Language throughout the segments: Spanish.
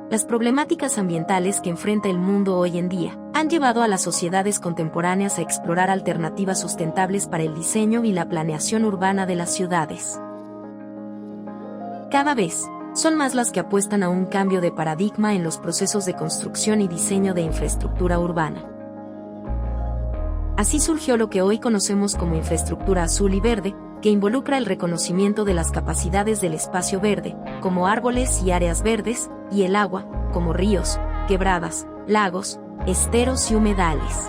Las problemáticas ambientales que enfrenta el mundo hoy en día han llevado a las sociedades contemporáneas a explorar alternativas sustentables para el diseño y la planeación urbana de las ciudades. Cada vez son más las que apuestan a un cambio de paradigma en los procesos de construcción y diseño de infraestructura urbana. Así surgió lo que hoy conocemos como infraestructura azul y verde, que involucra el reconocimiento de las capacidades del espacio verde, como árboles y áreas verdes, y el agua, como ríos, quebradas, lagos, esteros y humedales.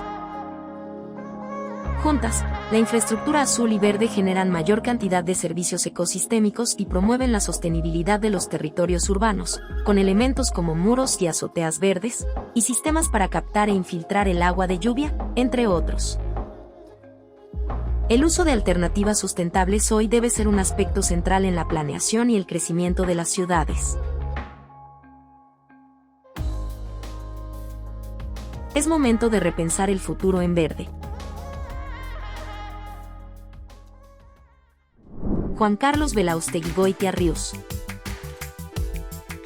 Juntas, la infraestructura azul y verde generan mayor cantidad de servicios ecosistémicos y promueven la sostenibilidad de los territorios urbanos, con elementos como muros y azoteas verdes, y sistemas para captar e infiltrar el agua de lluvia, entre otros. El uso de alternativas sustentables hoy debe ser un aspecto central en la planeación y el crecimiento de las ciudades. Es momento de repensar el futuro en verde. Juan Carlos Belaustegui Ríos,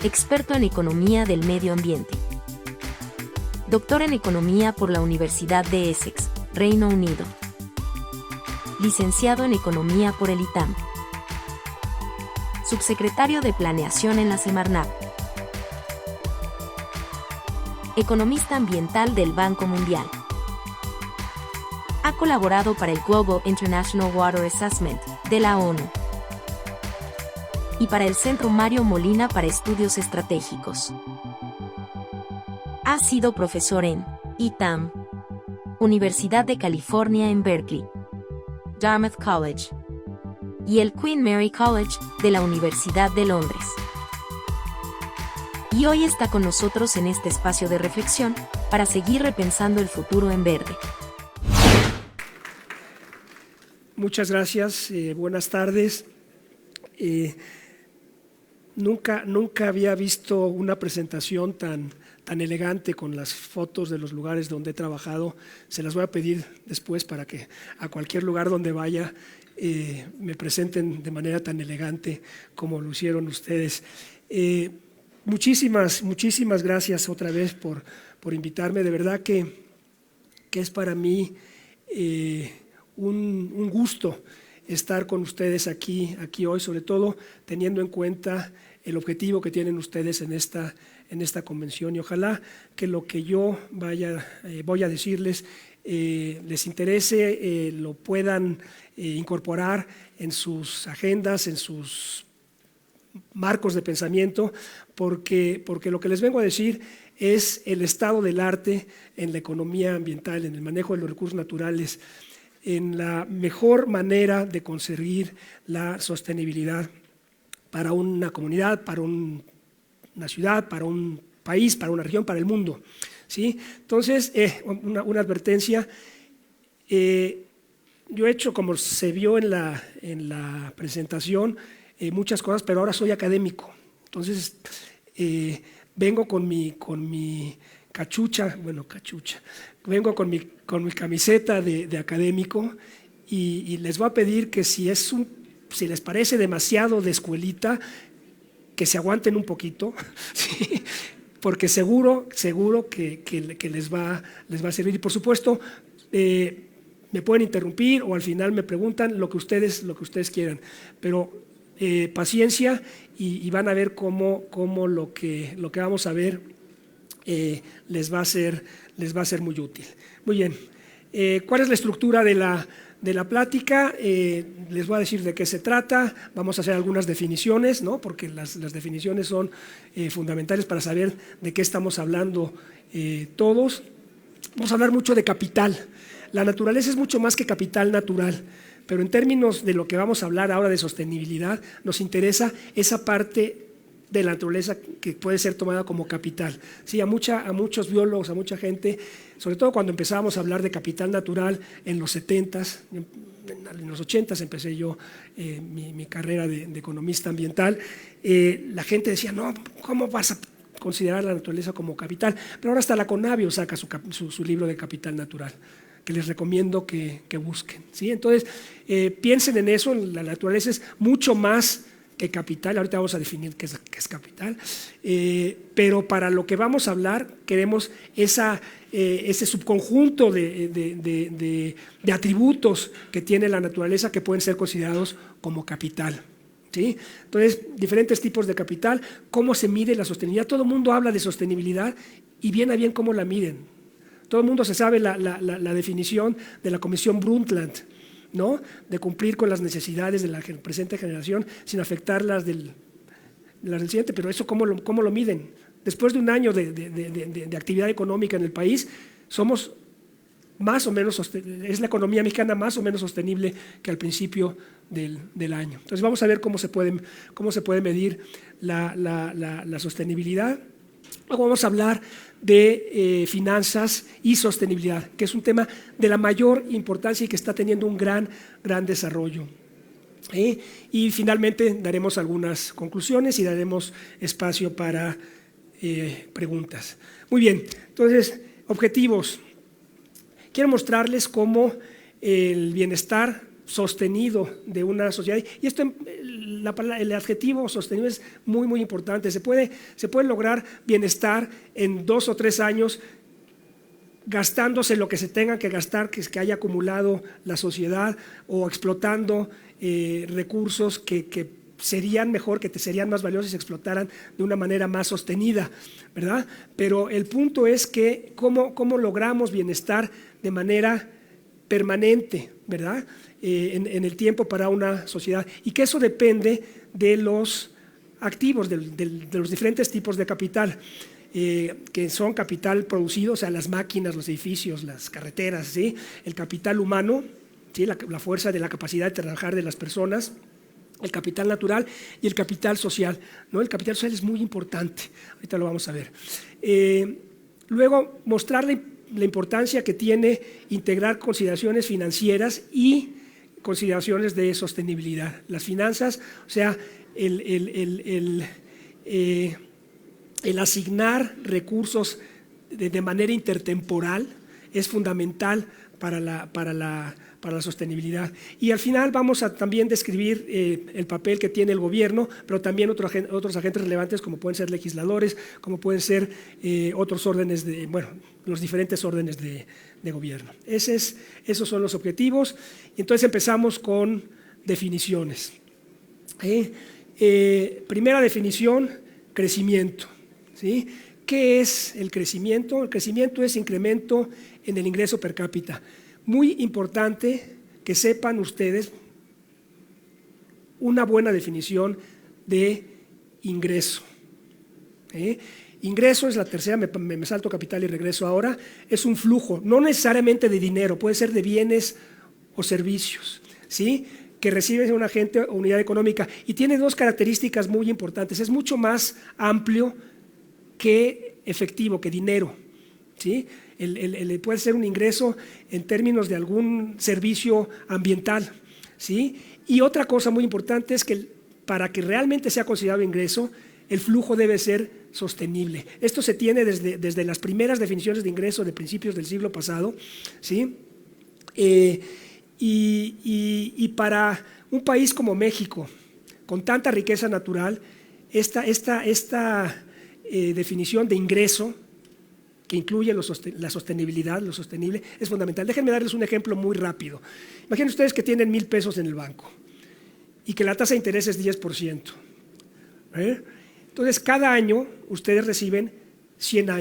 experto en economía del medio ambiente. Doctor en economía por la Universidad de Essex, Reino Unido. Licenciado en economía por el ITAM. Subsecretario de Planeación en la Semarnat. Economista ambiental del Banco Mundial. Ha colaborado para el Global International Water Assessment de la ONU y para el Centro Mario Molina para Estudios Estratégicos. Ha sido profesor en ITAM, Universidad de California en Berkeley, Dartmouth College y el Queen Mary College de la Universidad de Londres. Y hoy está con nosotros en este espacio de reflexión para seguir repensando el futuro en verde. Muchas gracias, buenas tardes. Nunca había visto una presentación tan elegante con las fotos de los lugares donde he trabajado. Se las voy a pedir después para que a cualquier lugar donde vaya me presenten de manera tan elegante como lo hicieron ustedes. Muchísimas gracias otra vez por invitarme. De verdad que es para mí un gusto estar con ustedes aquí hoy, sobre todo teniendo en cuenta el objetivo que tienen ustedes en esta convención, y ojalá que lo que yo voy a decirles les interese, lo puedan incorporar en sus agendas, en sus marcos de pensamiento, porque lo que les vengo a decir es el estado del arte en la economía ambiental, en el manejo de los recursos naturales, en la mejor manera de conseguir la sostenibilidad para una comunidad, para una ciudad, para un país, para una región, para el mundo, ¿sí? Entonces, una advertencia. Yo he hecho, como se vio en la presentación, muchas cosas, pero ahora soy académico. Entonces, vengo con mi cachucha, vengo con mi camiseta de académico y les voy a pedir que si les parece demasiado de escuelita, que se aguanten un poquito, ¿sí? Porque seguro que les va a servir. Y por supuesto, me pueden interrumpir o al final me preguntan lo que ustedes quieran, pero paciencia y van a ver cómo lo que vamos a ver les va a ser muy útil. Muy bien, ¿cuál es la estructura de la plática? Les voy a decir de qué se trata. Vamos a hacer algunas definiciones, ¿no? Porque las definiciones son fundamentales para saber de qué estamos hablando todos. Vamos a hablar mucho de capital. La naturaleza es mucho más que capital natural, pero en términos de lo que vamos a hablar ahora de sostenibilidad, nos interesa esa parte de la naturaleza que puede ser tomada como capital. Sí, a muchos biólogos, a mucha gente, sobre todo cuando empezábamos a hablar de capital natural en los 70s, en los 80s empecé yo mi carrera de economista ambiental, la gente decía, no, ¿cómo vas a considerar la naturaleza como capital? Pero ahora hasta la Conavio saca su libro de capital natural, que les recomiendo que busquen, ¿sí? Entonces, piensen en eso. La naturaleza es mucho más que capital. Ahorita vamos a definir qué es capital, pero para lo que vamos a hablar queremos ese subconjunto de atributos que tiene la naturaleza que pueden ser considerados como capital. ¿Sí? Entonces, diferentes tipos de capital, cómo se mide la sostenibilidad. Todo el mundo habla de sostenibilidad y bien a bien cómo la miden. Todo el mundo se sabe la definición de la Comisión Brundtland, ¿no? De cumplir con las necesidades de la presente generación sin afectar las del siguiente, pero eso ¿cómo lo miden? Después de un año de actividad económica en el país, somos más o menos, es la economía mexicana más o menos sostenible que al principio del año. Entonces vamos a ver cómo se puede medir la sostenibilidad. Luego vamos a hablar de finanzas y sostenibilidad, que es un tema de la mayor importancia y que está teniendo un gran desarrollo. Y finalmente daremos algunas conclusiones y daremos espacio para preguntas. Muy bien, entonces, objetivos. Quiero mostrarles cómo el bienestar sostenido de una sociedad, y esto, el adjetivo sostenible es muy importante. Se puede lograr bienestar en 2 o 3 años gastándose lo que se tenga que gastar, que haya acumulado la sociedad, o explotando recursos que serían mejor, que te serían más valiosos si se explotaran de una manera más sostenida, ¿verdad? Pero el punto es que cómo logramos bienestar de manera permanente, ¿verdad? En el tiempo para una sociedad, y que eso depende de los activos, de los diferentes tipos de capital, que son capital producido, o sea, las máquinas, los edificios, las carreteras, ¿sí? El capital humano, ¿sí? La fuerza de la capacidad de trabajar de las personas, el capital natural y el capital social, ¿no? El capital social es muy importante, ahorita lo vamos a ver. Luego, mostrarle la importancia que tiene integrar consideraciones financieras y consideraciones de sostenibilidad. Las finanzas, o sea, el asignar recursos de manera intertemporal es fundamental para la sostenibilidad. Y al final vamos a también describir el papel que tiene el gobierno, pero también otros agentes relevantes, como pueden ser legisladores, como pueden ser otros órdenes los diferentes órdenes de gobierno. Esos son los objetivos. Y entonces empezamos con definiciones. Primera definición, crecimiento, ¿sí? ¿Qué es el crecimiento? El crecimiento es incremento en el ingreso per cápita. Muy importante que sepan ustedes una buena definición de ingreso. Ingreso es la tercera, me salto capital y regreso ahora, es un flujo, no necesariamente de dinero, puede ser de bienes o servicios, ¿sí? Que recibe un agente o unidad económica, y tiene 2 características muy importantes. Es mucho más amplio que efectivo, que dinero, ¿sí? Puede ser un ingreso en términos de algún servicio ambiental, ¿sí? Y otra cosa muy importante es que para que realmente sea considerado ingreso, el flujo debe ser sostenible. Esto se tiene desde las primeras definiciones de ingreso de principios del siglo pasado, ¿sí? Y para un país como México, con tanta riqueza natural, esta definición de ingreso, que incluye la sostenibilidad, lo sostenible, es fundamental. Déjenme darles un ejemplo muy rápido. Imaginen ustedes que tienen 1,000 pesos en el banco y que la tasa de interés es 10%. Entonces, cada año ustedes reciben 100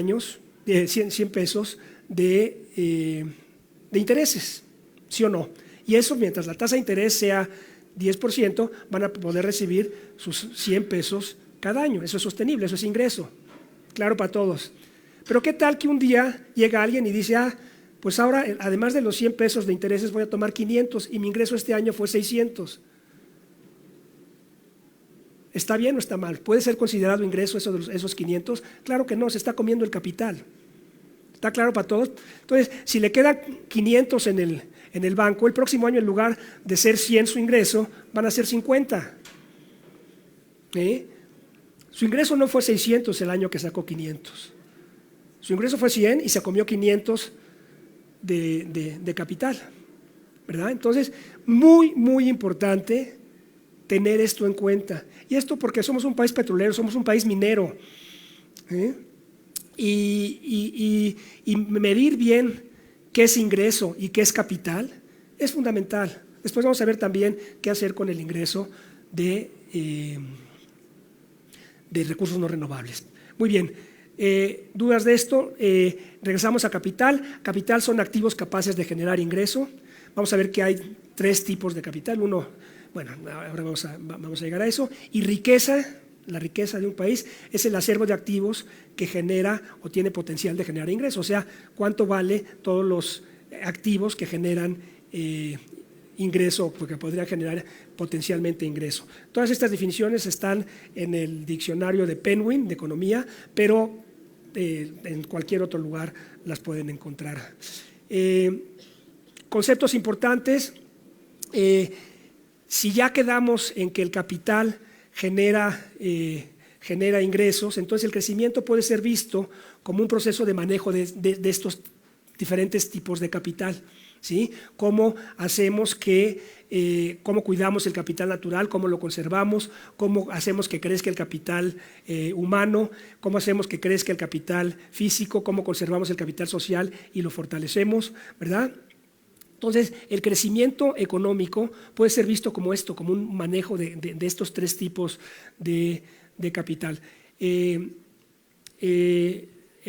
pesos de intereses, ¿sí o no? Y eso, mientras la tasa de interés sea 10%, van a poder recibir sus 100 pesos cada año. Eso es sostenible, eso es ingreso. Claro para todos. Pero ¿qué tal que un día llega alguien y dice, pues ahora, además de los 100 pesos de intereses, voy a tomar 500 y mi ingreso este año fue 600? ¿Está bien o está mal? ¿Puede ser considerado ingreso esos 500? Claro que no, se está comiendo el capital. ¿Está claro para todos? Entonces, si le queda 500 en el banco, el próximo año, en lugar de ser 100 su ingreso, van a ser 50. Su ingreso no fue 600 el año que sacó 500. Su ingreso fue 100 y se comió 500 de capital, ¿verdad? Entonces, muy importante tener esto en cuenta. Y esto porque somos un país petrolero, somos un país minero. Y medir bien qué es ingreso y qué es capital es fundamental. Después vamos a ver también qué hacer con el ingreso de recursos no renovables. Muy bien, dudas de esto, regresamos a capital. Capital son activos capaces de generar ingreso. Vamos a ver que hay 3 tipos de capital. Uno, bueno, ahora vamos a llegar a eso. Y riqueza, la riqueza de un país es el acervo de activos que genera o tiene potencial de generar ingreso. O sea, cuánto vale todos los activos que generan ingreso, porque podrían generar potencialmente ingreso. Todas estas definiciones están en el diccionario de Penguin de economía, pero en cualquier otro lugar las pueden encontrar. Conceptos importantes. Si ya quedamos en que el capital genera ingresos, entonces el crecimiento puede ser visto como un proceso de manejo de estos diferentes tipos de capital. ¿Sí? Cómo hacemos cómo cuidamos el capital natural, cómo lo conservamos, cómo hacemos que crezca el capital humano, cómo hacemos que crezca el capital físico, cómo conservamos el capital social y lo fortalecemos, ¿verdad? Entonces, el crecimiento económico puede ser visto como esto, como un manejo de estos 3 tipos de capital. El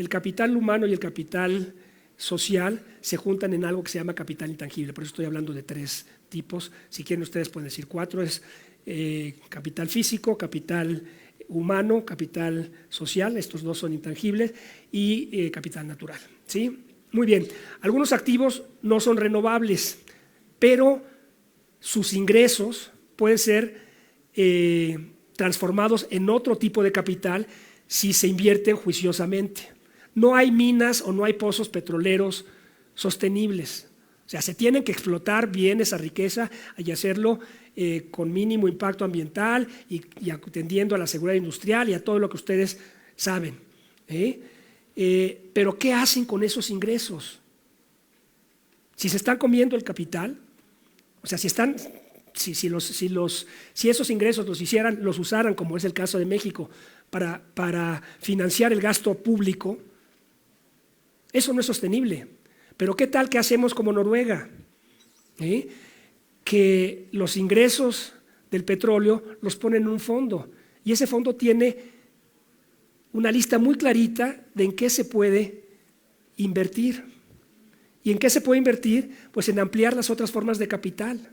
capital humano y el capital social se juntan en algo que se llama capital intangible, por eso estoy hablando de 3 tipos. Si quieren ustedes pueden decir 4, es capital físico, capital humano, capital social, estos 2 son intangibles, y capital natural, ¿sí? Muy bien, algunos activos no son renovables, pero sus ingresos pueden ser transformados en otro tipo de capital si se invierten juiciosamente. No hay minas o no hay pozos petroleros sostenibles. O sea, se tienen que explotar bien esa riqueza y hacerlo con mínimo impacto ambiental y atendiendo a la seguridad industrial y a todo lo que ustedes saben. Pero ¿qué hacen con esos ingresos? Si se están comiendo el capital, o sea, si esos ingresos los usaran, como es el caso de México, para financiar el gasto público, eso no es sostenible. Pero ¿qué tal que hacemos como Noruega? Que los ingresos del petróleo los ponen en un fondo y ese fondo tiene una lista muy clarita de en qué se puede invertir. ¿Y en qué se puede invertir? Pues en ampliar las otras formas de capital,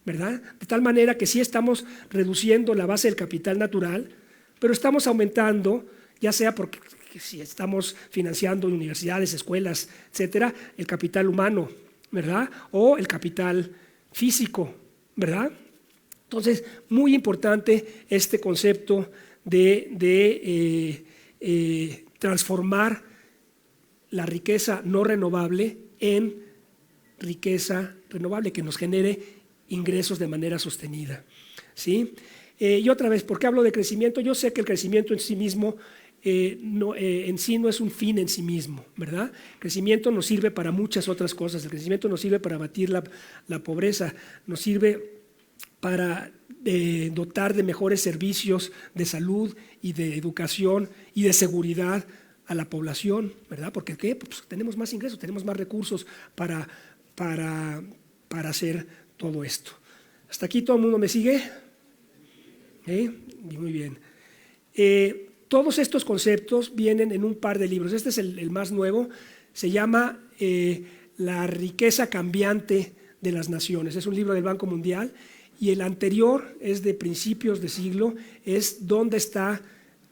¿verdad? De tal manera que sí estamos reduciendo la base del capital natural, pero estamos aumentando, ya sea porque si estamos financiando universidades, escuelas, etcétera, el capital humano, ¿verdad? O el capital físico, ¿verdad? Entonces, muy importante este concepto de transformar la riqueza no renovable en riqueza renovable que nos genere ingresos de manera sostenida, ¿sí? Y otra vez, ¿por qué hablo de crecimiento? Yo sé que el crecimiento en sí mismo no es un fin en sí mismo, ¿verdad? El crecimiento nos sirve para muchas otras cosas. El crecimiento nos sirve para abatir la pobreza, nos sirve para dotar de mejores servicios de salud y de educación y de seguridad a la población, ¿verdad? Porque ¿qué? Pues tenemos más ingresos, tenemos más recursos para hacer todo esto. ¿Hasta aquí todo el mundo me sigue? Muy bien. Todos estos conceptos vienen en un par de libros. Este es el más nuevo, se llama La riqueza cambiante de las naciones. Es un libro del Banco Mundial y el anterior es de principios de siglo, es ¿Dónde está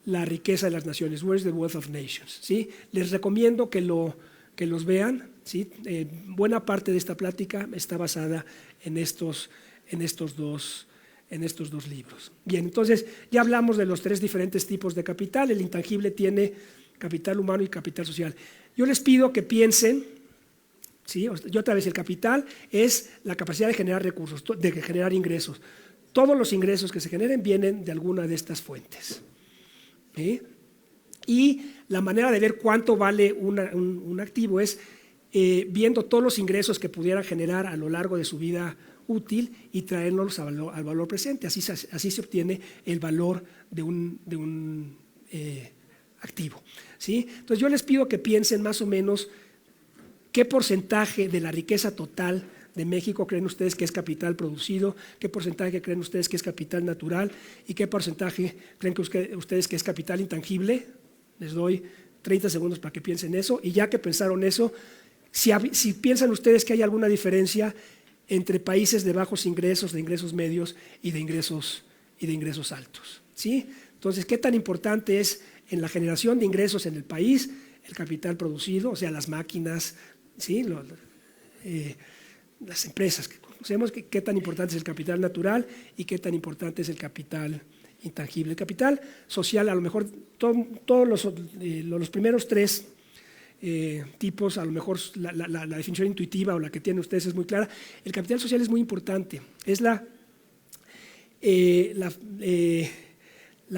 la riqueza de las naciones? Where is the wealth of nations? ¿Sí? Les recomiendo que los vean, ¿sí? Buena parte de esta plática está basada en estos dos libros. Bien, entonces ya hablamos de los 3 diferentes tipos de capital. El intangible tiene capital humano y capital social. Yo les pido que piensen, ¿sí? Y otra vez, el capital es la capacidad de generar recursos, de generar ingresos. Todos los ingresos que se generen vienen de alguna de estas fuentes. ¿Sí? Y la manera de ver cuánto vale un activo es viendo todos los ingresos que pudieran generar a lo largo de su vida útil y traerlos al valor presente. Así se obtiene el valor de un activo, ¿sí? Entonces yo les pido que piensen más o menos qué porcentaje de la riqueza total de México creen ustedes que es capital producido, qué porcentaje creen ustedes que es capital natural y qué porcentaje creen que ustedes que es capital intangible. Les doy 30 segundos para que piensen eso, y ya que pensaron eso, si piensan ustedes que hay alguna diferencia entre países de bajos ingresos, de ingresos medios y de ingresos altos, ¿sí? Entonces, ¿qué tan importante es en la generación de ingresos en el país el capital producido, o sea, las máquinas, ¿sí? Las empresas que conocemos, qué tan importante es el capital natural y qué tan importante es el capital intangible? El capital social, a lo mejor todos los primeros tres tipos, a lo mejor la definición intuitiva o la que tienen ustedes es muy clara. El capital social es muy importante, es la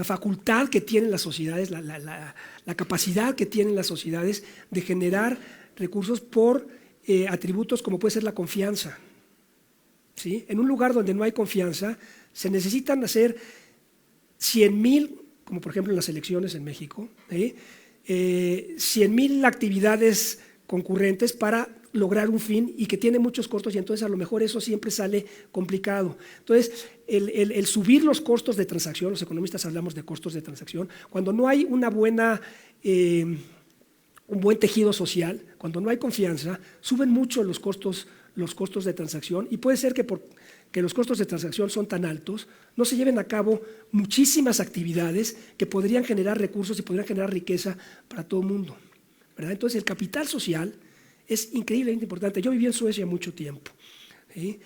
facultad que tienen las sociedades, la capacidad que tienen las sociedades de generar recursos por atributos como puede ser la confianza, ¿sí? En un lugar donde no hay confianza, se necesitan hacer 100,000, como por ejemplo en las elecciones en México, 100,000 actividades concurrentes para lograr un fin y que tiene muchos costos, y entonces a lo mejor eso siempre sale complicado. Entonces, el subir los costos de transacción, los economistas hablamos de costos de transacción, cuando no hay un buen tejido social, cuando no hay confianza, suben mucho los costos de transacción, y puede ser que porque los costos de transacción son tan altos, no se lleven a cabo muchísimas actividades que podrían generar recursos y podrían generar riqueza para todo el mundo, ¿verdad? Entonces el capital social es increíblemente importante. Yo viví en Suecia mucho tiempo, ¿sí?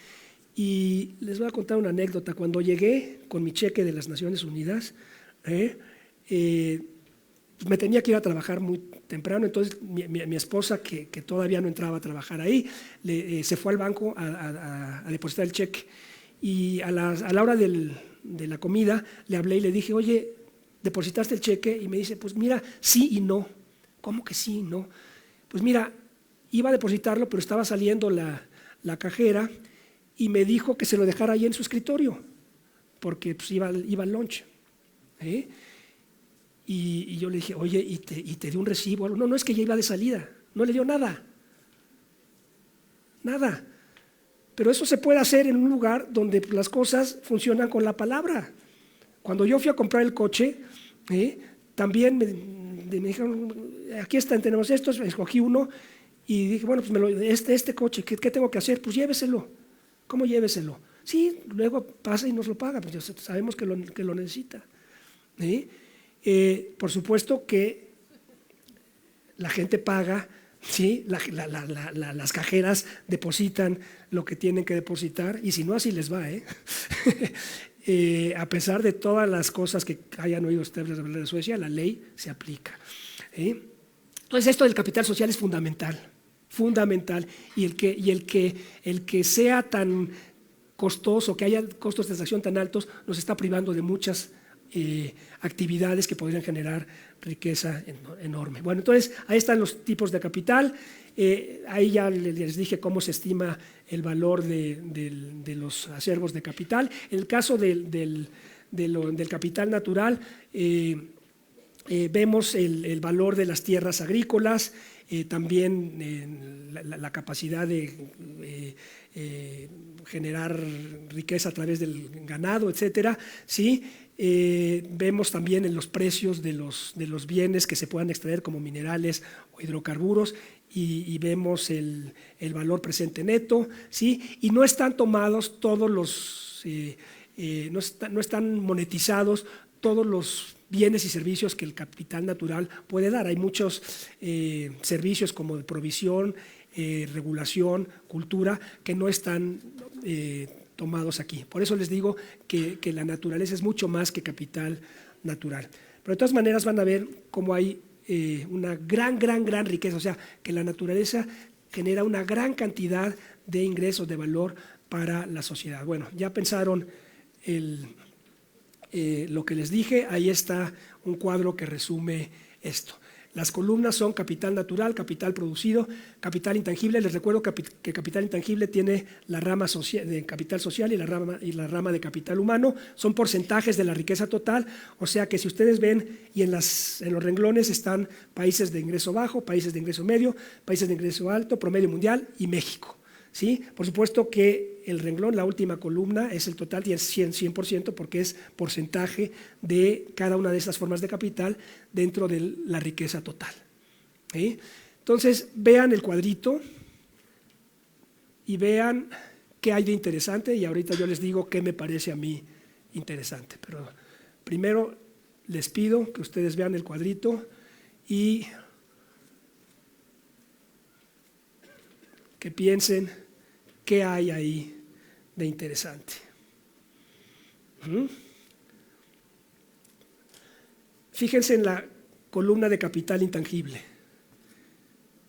Y les voy a contar una anécdota. Cuando llegué con mi cheque de las Naciones Unidas, me tenía que ir a trabajar muy temprano, entonces mi esposa, que todavía no entraba a trabajar ahí, se fue al banco a depositar el cheque, y a la hora de la comida le hablé y le dije, oye, ¿depositaste el cheque? Y me dice, pues mira, sí y no. ¿Cómo que sí y no? Pues mira, iba a depositarlo, pero estaba saliendo la cajera y me dijo que se lo dejara ahí en su escritorio, porque pues, iba al lunch, ¿eh? Y yo le dije, oye, ¿y te dio un recibo? No, es que ya iba de salida, no le dio nada. Pero eso se puede hacer en un lugar donde las cosas funcionan con la palabra. Cuando yo fui a comprar el coche, también me dijeron, aquí están, tenemos estos, escogí uno y dije, bueno, pues este coche, ¿qué tengo que hacer? Pues lléveselo. ¿Cómo lléveselo? Sí, luego pasa y nos lo paga, pues ya sabemos que lo necesita. Por supuesto que la gente paga, ¿sí? Las cajeras depositan lo que tienen que depositar, y si no, así les va, a pesar de todas las cosas que hayan oído ustedes hablar de Suecia, la ley se aplica. Entonces esto del capital social es fundamental, y el que sea tan costoso, que haya costos de transacción tan altos, nos está privando de muchas actividades que podrían generar riqueza enorme. Bueno, entonces ahí están los tipos de capital. Ahí ya les dije cómo se estima el valor de los acervos de capital. En el caso del capital natural, vemos el valor de las tierras agrícolas, también la capacidad de generar riqueza a través del ganado, etcétera, ¿sí? Vemos también en los precios de los bienes que se puedan extraer como minerales o hidrocarburos, y vemos el valor presente neto, ¿sí? Y no están tomados todos no están monetizados todos los bienes y servicios que el capital natural puede dar. Hay muchos servicios como de provisión, regulación, cultura, que no están tomados aquí. Por eso les digo que la naturaleza es mucho más que capital natural. Pero de todas maneras van a ver cómo hay una gran riqueza, o sea, que la naturaleza genera una gran cantidad de ingresos, de valor para la sociedad. Bueno, ya pensaron lo que les dije, ahí está un cuadro que resume esto. Las columnas son capital natural, capital producido, capital intangible. Les recuerdo que capital intangible tiene la rama de capital social y la rama de capital humano. Son porcentajes de la riqueza total, o sea que si ustedes ven y en los renglones están países de ingreso bajo, países de ingreso medio, países de ingreso alto, promedio mundial y México. ¿Sí? Por supuesto que el renglón, la última columna, es el total y es 100% porque es porcentaje de cada una de estas formas de capital dentro de la riqueza total. ¿Sí? Entonces, vean el cuadrito y vean qué hay de interesante y ahorita yo les digo qué me parece a mí interesante. Pero primero les pido que ustedes vean el cuadrito y que piensen qué hay ahí de interesante. Fíjense en la columna de capital intangible.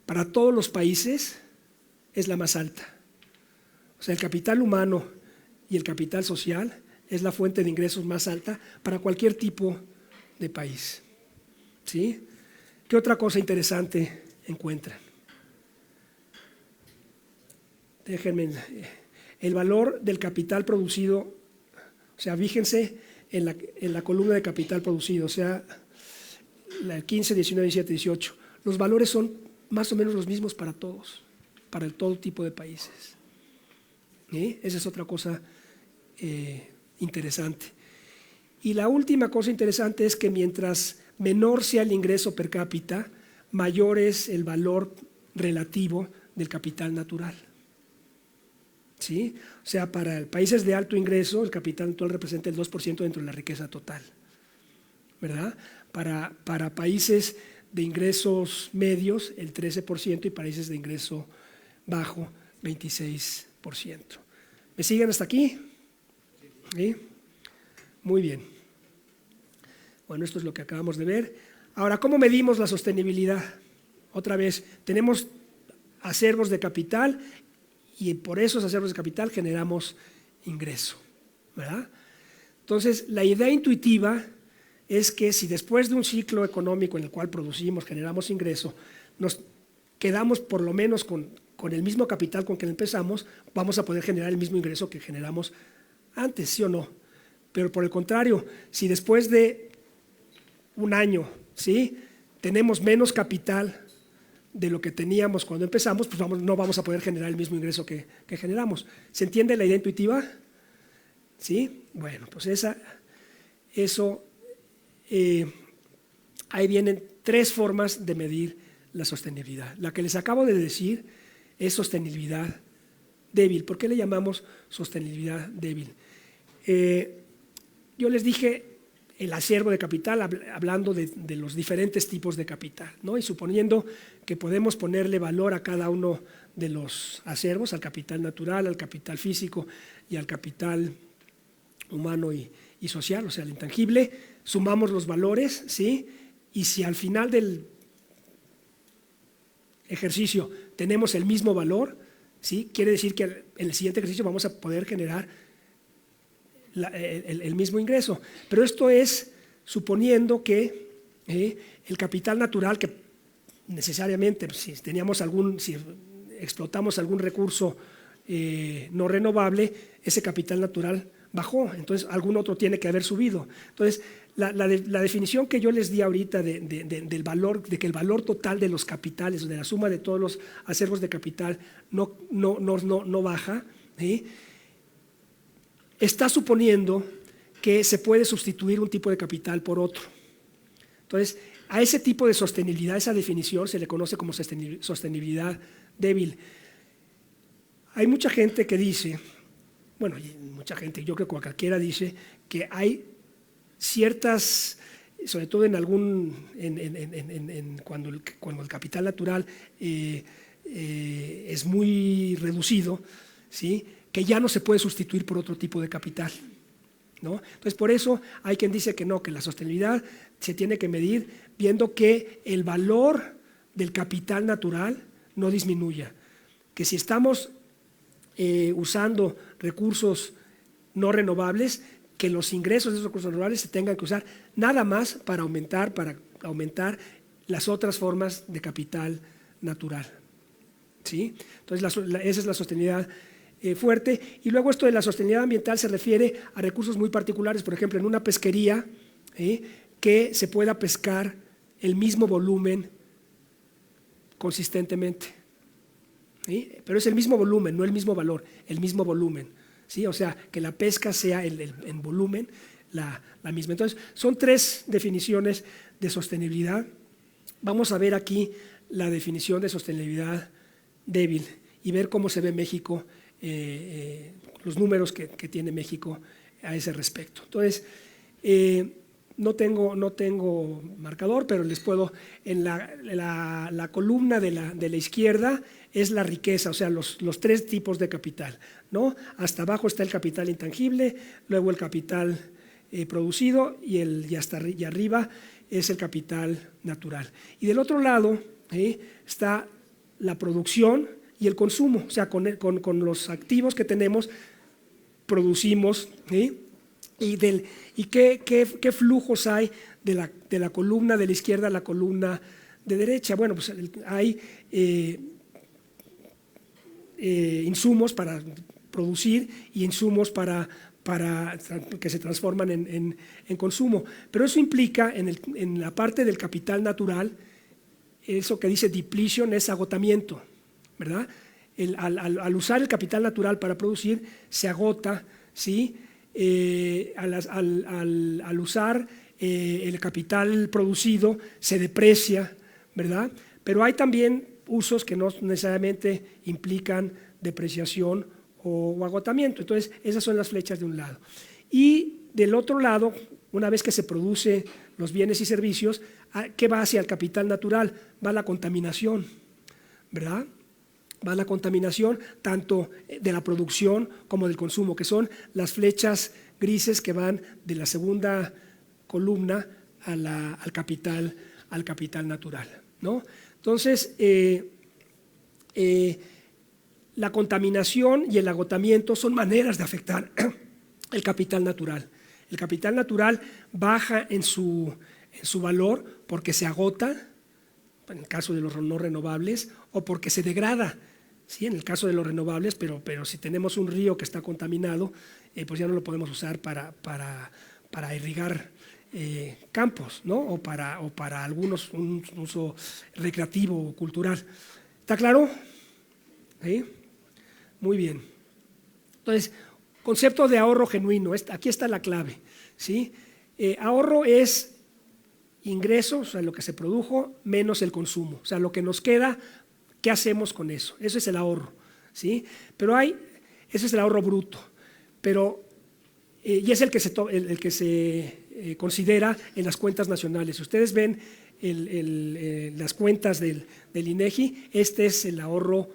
Para todos los países es la más alta. O sea, el capital humano y el capital social es la fuente de ingresos más alta para cualquier tipo de país. ¿Sí? ¿Qué otra cosa interesante encuentran? Déjenme, el valor del capital producido, o sea, fíjense en la columna de capital producido, o sea, el 15, 19, 17, 18. Los valores son más o menos los mismos para todos, para todo tipo de países. Esa es otra cosa interesante. Y la última cosa interesante es que mientras menor sea el ingreso per cápita, mayor es el valor relativo del capital natural. ¿Sí? O sea, para países de alto ingreso, el capital natural representa el 2% dentro de la riqueza total, ¿verdad? Para países de ingresos medios, el 13% y países de ingreso bajo, 26%. ¿Me siguen hasta aquí? ¿Sí? Muy bien. Bueno, esto es lo que acabamos de ver. Ahora, ¿cómo medimos la sostenibilidad? Otra vez, tenemos acervos de capital y por esos acervos de capital generamos ingreso, ¿verdad? Entonces, la idea intuitiva es que si después de un ciclo económico en el cual producimos, generamos ingreso, nos quedamos por lo menos con el mismo capital con que empezamos, vamos a poder generar el mismo ingreso que generamos antes, ¿sí o no? Pero por el contrario, si después de un año, ¿sí?, tenemos menos capital de lo que teníamos cuando empezamos, pues no vamos a poder generar el mismo ingreso que generamos. ¿Se entiende la idea intuitiva? ¿Sí? Bueno, pues ahí vienen tres formas de medir la sostenibilidad. La que les acabo de decir es sostenibilidad débil. ¿Por qué le llamamos sostenibilidad débil? Yo les dije el acervo de capital, hablando de los diferentes tipos de capital, ¿no? Y suponiendo que podemos ponerle valor a cada uno de los acervos, al capital natural, al capital físico y al capital humano y social, o sea, al intangible, sumamos los valores, ¿sí? Y si al final del ejercicio tenemos el mismo valor, ¿sí?, quiere decir que en el siguiente ejercicio vamos a poder generar el mismo ingreso. Pero esto es suponiendo que el capital natural, que necesariamente si explotamos algún recurso no renovable, ese capital natural bajó, entonces algún otro tiene que haber subido. Entonces, la definición que yo les di ahorita del valor, de que el valor total de los capitales, de la suma de todos los acervos de capital no baja, ¿sí?, está suponiendo que se puede sustituir un tipo de capital por otro. Entonces, a ese tipo de sostenibilidad, esa definición se le conoce como sostenibilidad débil. Hay mucha gente que dice, bueno, mucha gente, yo creo que cualquiera dice, que hay ciertas, sobre todo cuando el capital natural es muy reducido, ¿sí?, que ya no se puede sustituir por otro tipo de capital, ¿no? Entonces, por eso hay quien dice que no, que la sostenibilidad se tiene que medir viendo que el valor del capital natural no disminuya, que si estamos usando recursos no renovables, que los ingresos de esos recursos renovables se tengan que usar nada más para aumentar las otras formas de capital natural. ¿Sí? Entonces, esa es la sostenibilidad fuerte. Y luego esto de la sostenibilidad ambiental se refiere a recursos muy particulares, por ejemplo, en una pesquería, que se pueda pescar el mismo volumen consistentemente. ¿Sí? Pero es el mismo volumen, no el mismo valor, el mismo volumen. ¿Sí? O sea, que la pesca sea en volumen la misma. Entonces, son 3 definiciones de sostenibilidad. Vamos a ver aquí la definición de sostenibilidad débil y ver cómo se ve México, los números que tiene México a ese respecto. Entonces, no tengo marcador, pero les puedo, en la columna de la izquierda es la riqueza, o sea, los 3 tipos de capital, ¿no? Hasta abajo está el capital intangible, luego el capital producido y arriba es el capital natural. Y del otro lado está la producción y el consumo, o sea, con los activos que tenemos, producimos, y qué flujos hay de la columna de la izquierda a la columna de derecha. Bueno, pues hay insumos para producir y insumos para que se transforman en consumo, pero eso implica en la parte del capital natural, eso que dice depletion es agotamiento, ¿verdad? Al usar el capital natural para producir se agota, ¿sí? Al usar el capital producido se deprecia, ¿verdad? Pero hay también usos que no necesariamente implican depreciación o agotamiento. Entonces, esas son las flechas de un lado. Y del otro lado, una vez que se producen los bienes y servicios, ¿qué va hacia el capital natural? Va la contaminación, ¿verdad? Va la contaminación tanto de la producción como del consumo, que son las flechas grises que van de la segunda columna al capital natural, ¿no? Entonces, la contaminación y el agotamiento son maneras de afectar el capital natural. El capital natural baja en su valor porque se agota, en el caso de los no renovables, o porque se degrada, ¿sí? En el caso de los renovables, pero si tenemos un río que está contaminado, pues ya no lo podemos usar para irrigar campos, ¿no? o para algunos un uso recreativo o cultural. ¿Está claro? ¿Sí? Muy bien. Entonces, concepto de ahorro genuino, aquí está la clave, ¿sí? Ahorro es ingreso, o sea, lo que se produjo, menos el consumo, o sea, lo que nos queda, ¿qué hacemos con eso? Eso es el ahorro, ¿sí? Pero ese es el ahorro bruto, pero, y es el que se considera en las cuentas nacionales. Si ustedes ven las cuentas del INEGI, este es el ahorro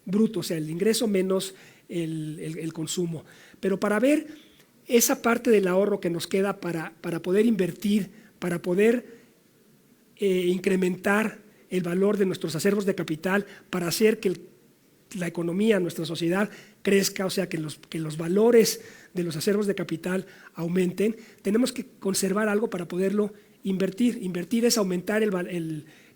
bruto, o sea, el ingreso menos el consumo. Pero para ver esa parte del ahorro que nos queda para poder invertir, para poder incrementar el valor de nuestros acervos de capital, para hacer que la economía, nuestra sociedad crezca, o sea, que los valores de los acervos de capital aumenten, tenemos que conservar algo para poderlo invertir. Invertir es aumentar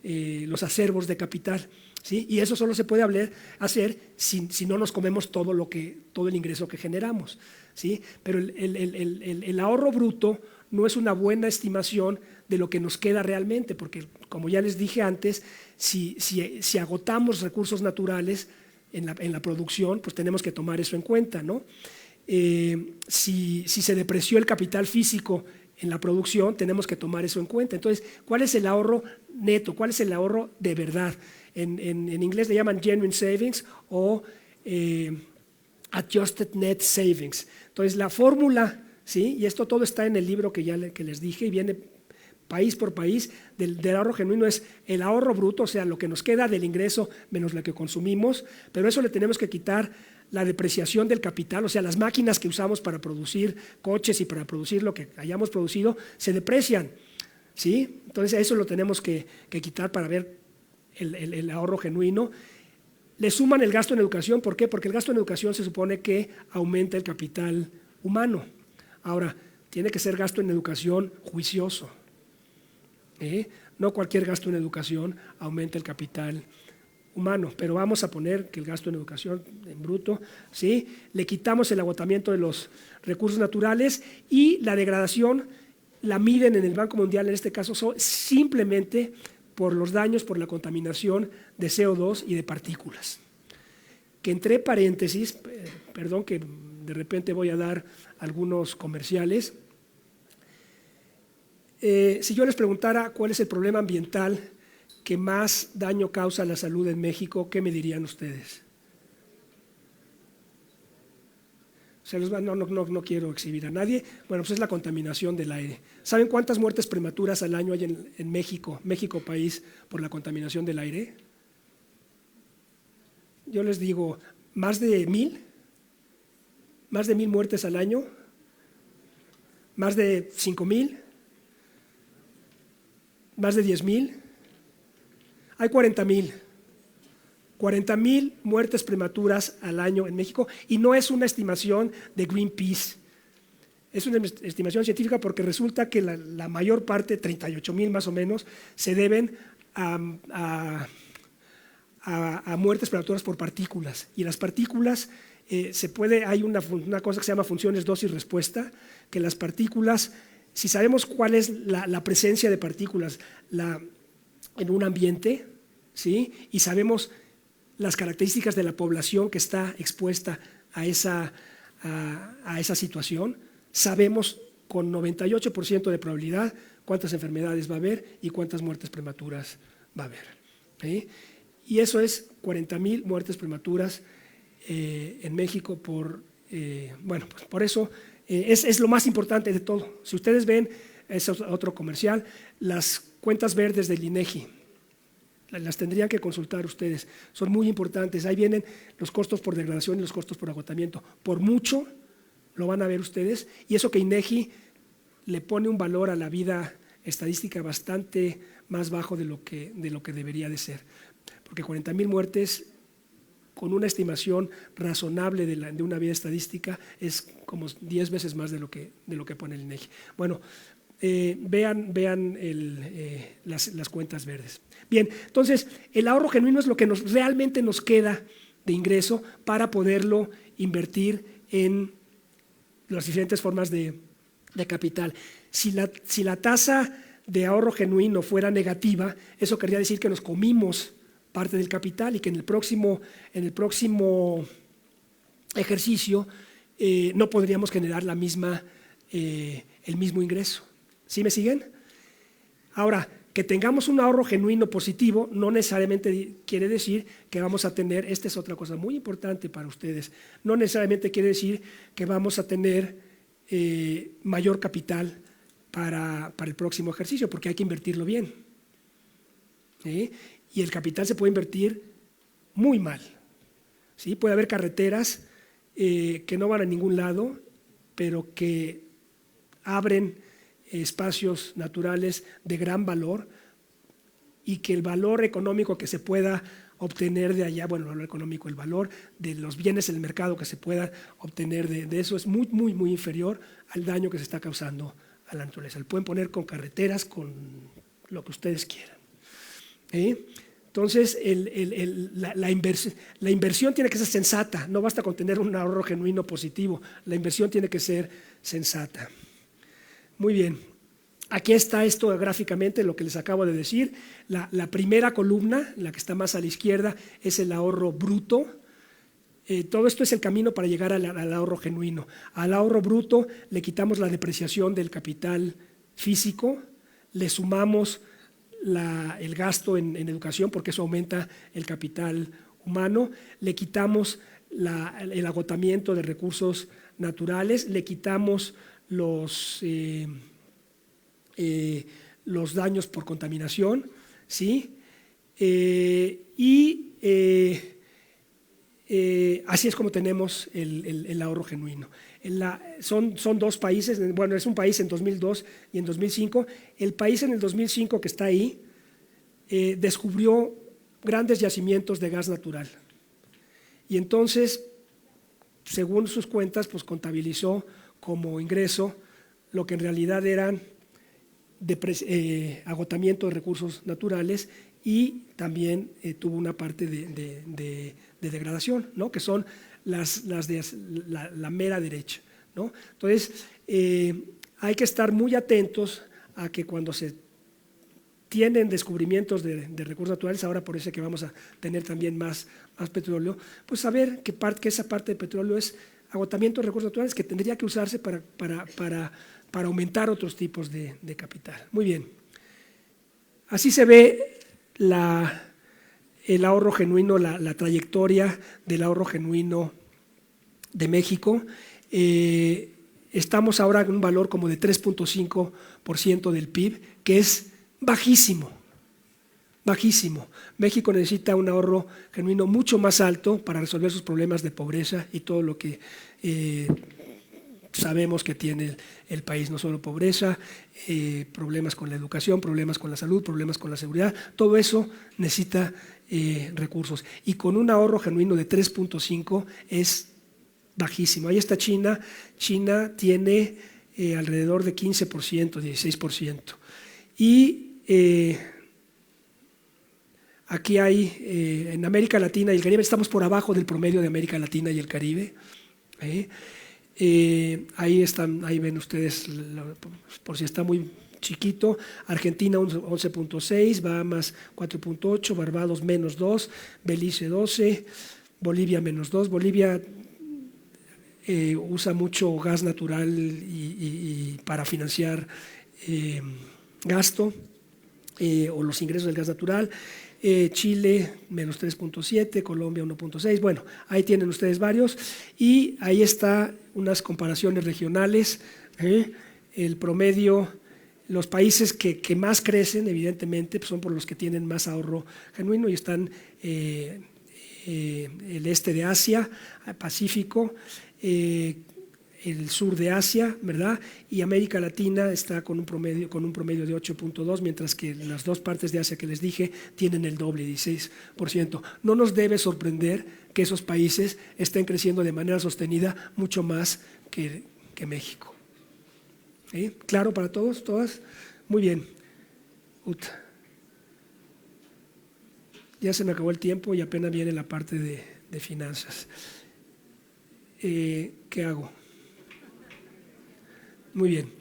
los acervos de capital, ¿sí? Y eso solo se puede hacer si no nos comemos todo el ingreso que generamos, ¿sí? Pero el ahorro bruto no es una buena estimación de lo que nos queda realmente, porque como ya les dije antes, si agotamos recursos naturales en la producción, pues tenemos que tomar eso en cuenta, ¿no? Si se depreció el capital físico en la producción, tenemos que tomar eso en cuenta. Entonces, ¿cuál es el ahorro neto? ¿Cuál es el ahorro de verdad? En inglés le llaman genuine savings o adjusted net savings. Entonces, la fórmula, ¿sí? Y esto todo está en el libro que les dije y viene país por país, del ahorro genuino es el ahorro bruto, o sea, lo que nos queda del ingreso menos lo que consumimos, pero eso le tenemos que quitar la depreciación del capital, o sea, las máquinas que usamos para producir coches y para producir lo que hayamos producido se deprecian, ¿sí? Entonces eso lo tenemos que quitar para ver el ahorro genuino. Le suman el gasto en educación, ¿por qué? Porque el gasto en educación se supone que aumenta el capital humano. Ahora, tiene que ser gasto en educación juicioso, No cualquier gasto en educación aumenta el capital humano, pero vamos a poner que el gasto en educación en bruto, ¿sí? Le quitamos el agotamiento de los recursos naturales y la degradación la miden en el Banco Mundial, en este caso simplemente por los daños por la contaminación de CO2 y de partículas. Que entre paréntesis, perdón que de repente voy a dar algunos comerciales, si yo les preguntara cuál es el problema ambiental que más daño causa a la salud en México, ¿qué me dirían ustedes? No quiero exhibir a nadie. Bueno, pues es la contaminación del aire. ¿Saben cuántas muertes prematuras al año hay en México, país, por la contaminación del aire? Yo les digo, más de 1,000 muertes al año, más de 5,000, más de 10,000, hay 40,000 muertes prematuras al año en México, y no es una estimación de Greenpeace, es una estimación científica porque resulta que la mayor parte, 38,000 más o menos, se deben a muertes prematuras por partículas, y las partículas hay una cosa que se llama funciones dosis-respuesta, que las partículas, si sabemos cuál es la presencia de partículas en un ambiente, ¿sí? Y sabemos las características de la población que está expuesta a esa situación, sabemos con 98% de probabilidad cuántas enfermedades va a haber y cuántas muertes prematuras va a haber, ¿sí? Y eso es 40,000 muertes prematuras en México por eso es lo más importante de todo. Si ustedes ven, es otro comercial, las cuentas verdes del INEGI, las tendrían que consultar ustedes, son muy importantes. Ahí vienen los costos por degradación y los costos por agotamiento. Por mucho lo van a ver ustedes, y eso que INEGI le pone un valor a la vida estadística bastante más bajo de lo que debería de ser, porque 40,000 muertes con una estimación razonable de una vida estadística es como 10 veces más de lo que pone el INEGI. Bueno, vean las cuentas verdes. Bien, entonces el ahorro genuino es lo que realmente nos queda de ingreso para poderlo invertir en las diferentes formas de capital. Si la tasa de ahorro genuino fuera negativa, eso querría decir que nos comimos parte del capital y que en el próximo ejercicio no podríamos generar el mismo ingreso. ¿Sí me siguen? Ahora, que tengamos un ahorro genuino positivo no necesariamente quiere decir que vamos a tener, esta es otra cosa muy importante para ustedes, no necesariamente quiere decir que vamos a tener mayor capital para el próximo ejercicio, porque hay que invertirlo bien, ¿sí? Y el capital se puede invertir muy mal, ¿sí? Puede haber carreteras que no van a ningún lado, pero que abren espacios naturales de gran valor, y que el valor económico que se pueda obtener de allá, bueno, lo económico, el valor de los bienes en el mercado que se pueda obtener de eso es muy, muy, muy inferior al daño que se está causando a la naturaleza. Lo pueden poner con carreteras, con lo que ustedes quieran. Entonces, la inversión tiene que ser sensata, no basta con tener un ahorro genuino positivo, la inversión tiene que ser sensata. Muy bien, aquí está esto gráficamente, lo que les acabo de decir. La primera columna, la que está más a la izquierda, es el ahorro bruto. Todo esto es el camino para llegar al ahorro genuino. Al ahorro bruto le quitamos la depreciación del capital físico, le sumamos el gasto en educación, porque eso aumenta el capital humano, le quitamos el agotamiento de recursos naturales, le quitamos los daños por contaminación, ¿sí? Así es como tenemos el ahorro genuino. Son dos países, bueno, es un país en 2002 y en 2005. El país en el 2005 que está ahí descubrió grandes yacimientos de gas natural, y entonces, según sus cuentas, pues contabilizó como ingreso lo que en realidad eran agotamiento de recursos naturales y también tuvo una parte de degradación, ¿no? Que son las de la mera derecha, ¿no? Entonces, hay que estar muy atentos a que cuando se tienen descubrimientos de recursos naturales, ahora por eso es que vamos a tener también más petróleo, pues saber que esa parte de petróleo es agotamiento de recursos naturales que tendría que usarse para aumentar otros tipos de capital. Muy bien. Así se ve el ahorro genuino, la trayectoria del ahorro genuino de México. Estamos ahora en un valor como de 3.5% del PIB, que es bajísimo, bajísimo. México necesita un ahorro genuino mucho más alto para resolver sus problemas de pobreza y todo lo que sabemos que tiene el país, no solo pobreza, problemas con la educación, problemas con la salud, problemas con la seguridad, todo eso necesita recursos. Y con un ahorro genuino de 3.5 es bajísimo. Ahí está China. China tiene alrededor de 15%, 16%. Y aquí hay, en América Latina y el Caribe, estamos por abajo del promedio de América Latina y el Caribe. Ahí están, ahí ven ustedes, por si está muy chiquito, Argentina 11.6, Bahamas 4.8, Barbados menos 2, Belice 12, Bolivia menos 2. Bolivia usa mucho gas natural y para financiar gasto o los ingresos del gas natural. Chile menos 3.7, Colombia 1.6, bueno, ahí tienen ustedes varios y ahí está unas comparaciones regionales, el promedio, los países que más crecen evidentemente pues son por los que tienen más ahorro genuino y están el este de Asia, Pacífico, el sur de Asia, ¿verdad? Y América Latina está con un promedio de 8.2, mientras que las dos partes de Asia que les dije tienen el doble, 16%. No nos debe sorprender que esos países estén creciendo de manera sostenida mucho más que México. ¿Sí? ¿Claro para todos? ¿Todas? Muy bien. Ya se me acabó el tiempo y apenas viene la parte de finanzas. ¿Qué hago? Muy bien.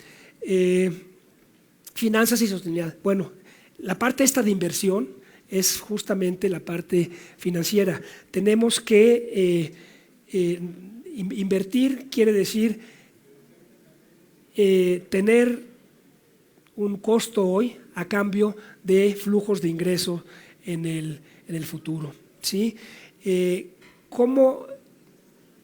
Finanzas y sostenibilidad. Bueno, la parte esta de inversión es justamente la parte financiera. Tenemos que invertir, quiere decir tener un costo hoy a cambio de flujos de ingreso en el futuro, ¿sí?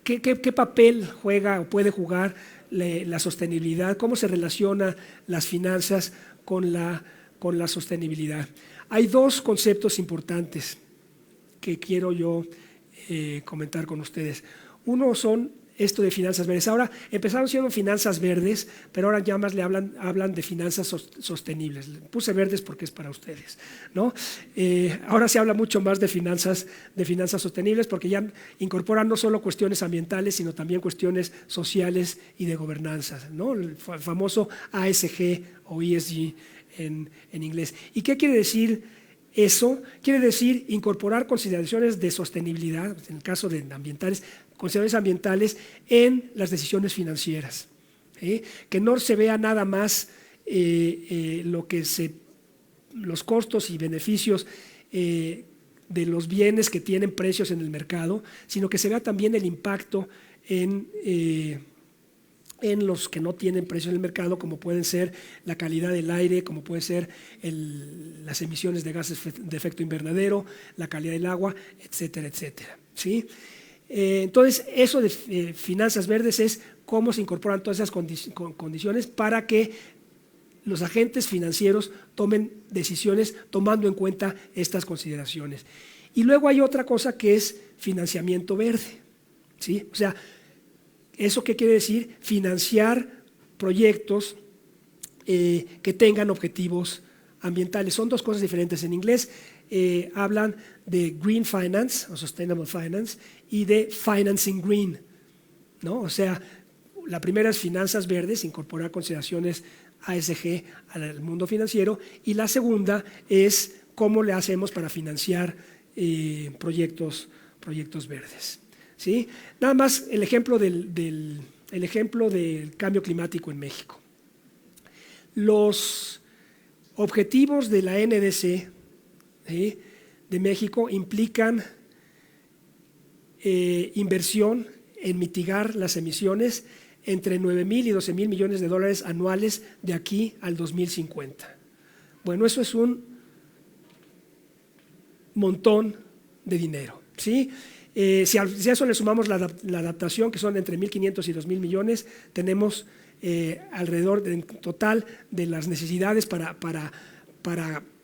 ¿Qué papel juega o puede jugar la sostenibilidad? ¿Cómo se relacionan las finanzas con la sostenibilidad? Hay dos conceptos importantes que quiero yo comentar con ustedes. Uno son esto de finanzas verdes. Ahora empezaron siendo finanzas verdes, pero ahora ya más hablan de finanzas sostenibles. Puse verdes porque es para ustedes, ¿no? Ahora se habla mucho más de finanzas sostenibles porque ya incorporan no solo cuestiones ambientales, sino también cuestiones sociales y de gobernanza, ¿no? El famoso ASG o ESG en inglés. ¿Y qué quiere decir eso? Quiere decir incorporar consideraciones de sostenibilidad, en el caso de ambientales, consideraciones ambientales en las decisiones financieras, que no se vea nada más los costos y beneficios de los bienes que tienen precios en el mercado, sino que se vea también el impacto en los que no tienen precios en el mercado, como pueden ser la calidad del aire, como pueden ser las emisiones de gases de efecto invernadero, la calidad del agua, etcétera, etcétera, ¿sí? Entonces, eso de finanzas verdes es cómo se incorporan todas esas condiciones para que los agentes financieros tomen decisiones tomando en cuenta estas consideraciones. Y luego hay otra cosa que es financiamiento verde, ¿sí? O sea, ¿eso qué quiere decir? Financiar proyectos que tengan objetivos ambientales. Son dos cosas diferentes. En inglés hablan de Green Finance o Sustainable Finance y de Financing Green, ¿no? O sea, La primera es finanzas verdes, incorporar consideraciones ASG al mundo financiero, y la segunda es cómo le hacemos para financiar proyectos verdes. ¿Sí? Nada más el ejemplo del cambio climático en México. Los objetivos de la NDC de México implican inversión en mitigar las emisiones entre 9,000 y 12,000 millones de dólares anuales de aquí al 2050. Bueno, eso es un montón de dinero, ¿sí? Si a eso le sumamos la adaptación, que son entre 1,500 y 2,000 millones, tenemos alrededor en total de las necesidades para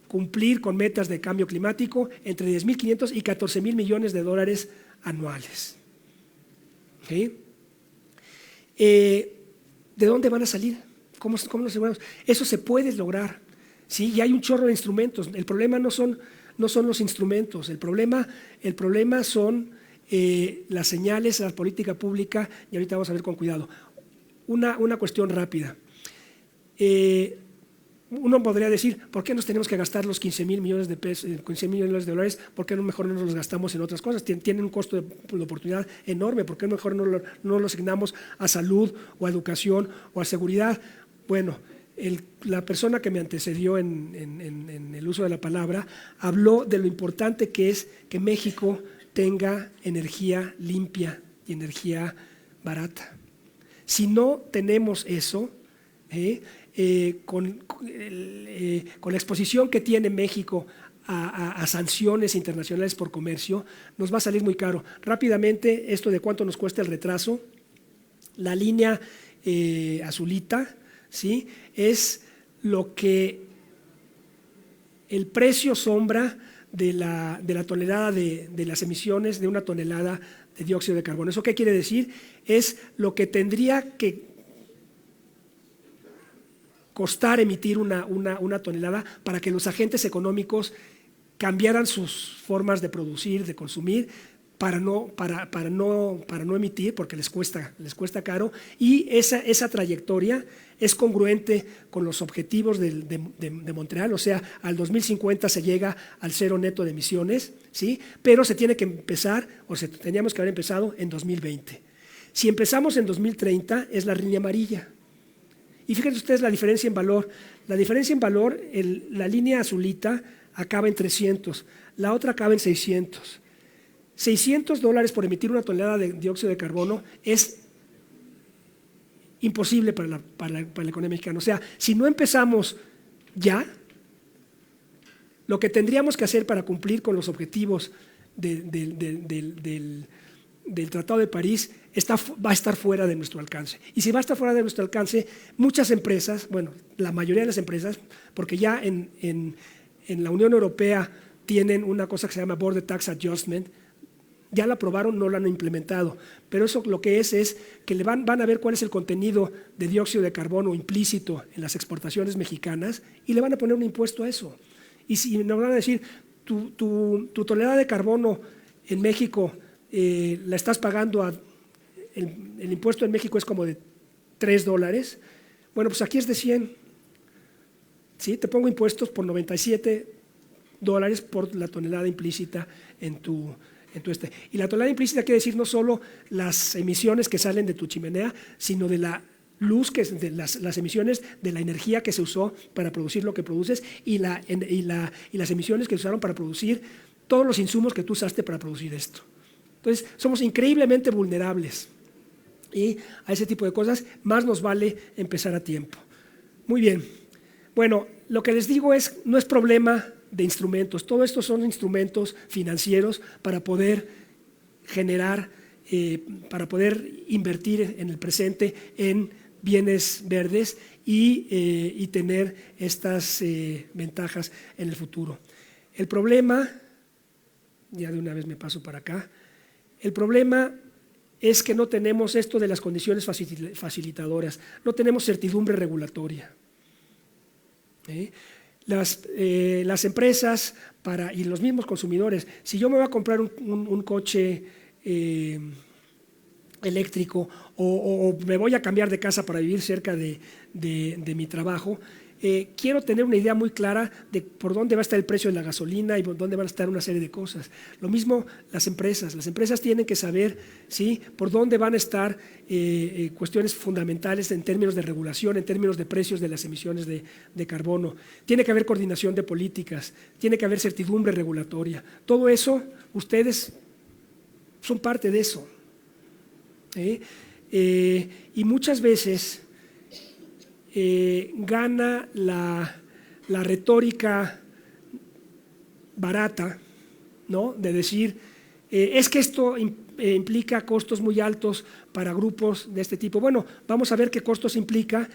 cumplir con metas de cambio climático entre 10,500 y 14,000 millones de dólares anuales. ¿Sí? ¿De dónde van a salir? ¿Cómo nos aseguramos? Eso se puede lograr, ¿sí? Y hay un chorro de instrumentos. El problema no son los instrumentos, el problema son las señales, la política pública, y ahorita vamos a ver con cuidado. Una cuestión rápida. Uno podría decir, ¿por qué nos tenemos que gastar los 15,000 millones de pesos, 15,000 millones de dólares? ¿Por qué mejor no nos los gastamos en otras cosas? Tienen un costo de oportunidad enorme. ¿Por qué mejor no lo asignamos a salud o a educación o a seguridad? Bueno, la persona que me antecedió en el uso de la palabra habló de lo importante que es que México tenga energía limpia y energía barata. Si no tenemos eso, con la exposición que tiene México a sanciones internacionales por comercio, nos va a salir muy caro. Rápidamente, esto de cuánto nos cuesta el retraso, la línea azulita, ¿sí? Es lo que el precio sombra de la tonelada de las emisiones de una tonelada de dióxido de carbono. ¿Eso qué quiere decir? Es lo que tendría que costar emitir una tonelada para que los agentes económicos cambiaran sus formas de producir, de consumir, para no emitir, porque les cuesta caro, y esa trayectoria es congruente con los objetivos de Montreal, o sea, al 2050 se llega al cero neto de emisiones, ¿sí? Pero se tiene que empezar, teníamos que haber empezado en 2020. Si empezamos en 2030, es la línea amarilla. Y fíjense ustedes la diferencia en valor. La diferencia en valor, la línea azulita acaba en 300, la otra acaba en 600. $600 por emitir una tonelada de dióxido de carbono es imposible para la economía mexicana. O sea, si no empezamos ya, lo que tendríamos que hacer para cumplir con los objetivos del Tratado de París va a estar fuera de nuestro alcance. Y si va a estar fuera de nuestro alcance, muchas empresas, bueno, la mayoría de las empresas, porque ya en la Unión Europea tienen una cosa que se llama Border Tax Adjustment, ya la aprobaron, no la han implementado, pero eso lo que es que van a ver cuál es el contenido de dióxido de carbono implícito en las exportaciones mexicanas y le van a poner un impuesto a eso. Y si nos van a decir, tu tonelada de carbono en México la estás pagando, el impuesto en México es como de $3, bueno, pues aquí es de 100. ¿Sí? Te pongo impuestos por $97 por la tonelada implícita en tu Y la tonelada implícita quiere decir no solo las emisiones que salen de tu chimenea, sino de la luz, de las emisiones de la energía que se usó para producir lo que produces y las emisiones que se usaron para producir todos los insumos que tú usaste para producir esto. Entonces, somos increíblemente vulnerables y a ese tipo de cosas más nos vale empezar a tiempo. Muy bien. Bueno, lo que les digo no es problema de instrumentos. Todo esto son instrumentos financieros para poder generar, para poder invertir en el presente en bienes verdes y tener estas ventajas en el futuro. El problema, ya de una vez me paso para acá, el problema es que no tenemos esto de las condiciones facilitadoras, no tenemos certidumbre regulatoria. Las empresas y los mismos consumidores, si yo me voy a comprar un coche eléctrico o me voy a cambiar de casa para vivir cerca de mi trabajo, quiero tener una idea muy clara de por dónde va a estar el precio de la gasolina y por dónde van a estar una serie de cosas. Lo mismo las empresas tienen que saber, ¿sí?, por dónde van a estar cuestiones fundamentales en términos de regulación, en términos de precios de las emisiones de carbono. Tiene que haber coordinación de políticas, tiene que haber certidumbre regulatoria. Todo eso, ustedes son parte de eso. Y muchas veces gana la retórica barata, ¿no?, de decir, es que esto implica costos muy altos para grupos de este tipo. Bueno, vamos a ver qué costos implica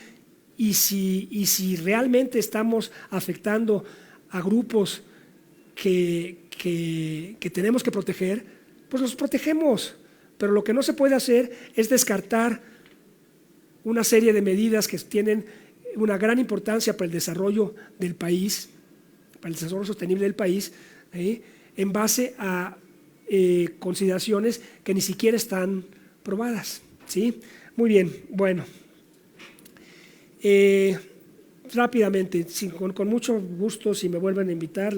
y si realmente estamos afectando a grupos que tenemos que proteger, pues los protegemos. Pero lo que no se puede hacer es descartar una serie de medidas que tienen una gran importancia para el desarrollo del país, para el desarrollo sostenible del país, en base a consideraciones que ni siquiera están probadas, ¿sí? Muy bien, bueno. Rápidamente, con mucho gusto, si me vuelven a invitar,